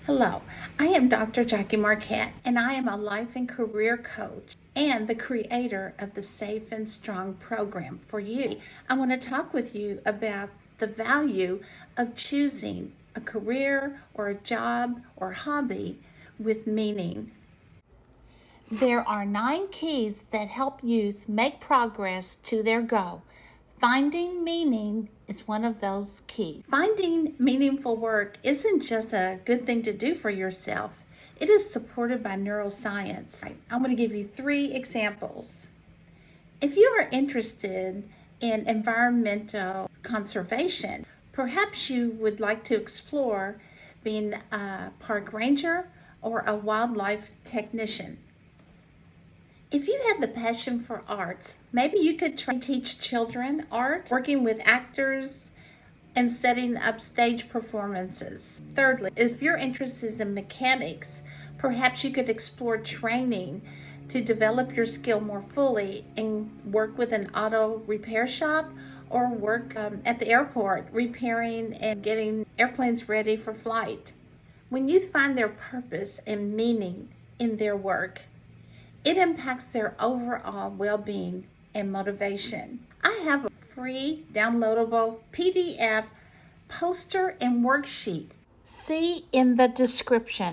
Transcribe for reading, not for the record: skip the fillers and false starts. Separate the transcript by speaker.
Speaker 1: Hello, I am Dr. Jackie Marquette, and I am a life and career coach and the creator of the Safe and Strong program for you. I want to talk with you about the value of choosing a career or a job or hobby with meaning. There are 9 keys that help youth make progress to their goal. Finding meaning is one of those keys. Finding meaningful work isn't just a good thing to do for yourself. It is supported by neuroscience. I'm going to give you 3 examples. If you are interested in environmental conservation, perhaps you would like to explore being a park ranger or a wildlife technician. If you had the passion for arts, maybe you could try to teach children art, working with actors and setting up stage performances. Thirdly, if your interest is in mechanics, perhaps you could explore training to develop your skill more fully and work with an auto repair shop or work at the airport repairing and getting airplanes ready for flight. When youth find their purpose and meaning in their work, it impacts their overall well-being and motivation. I have a free downloadable PDF poster and worksheet. See in the description.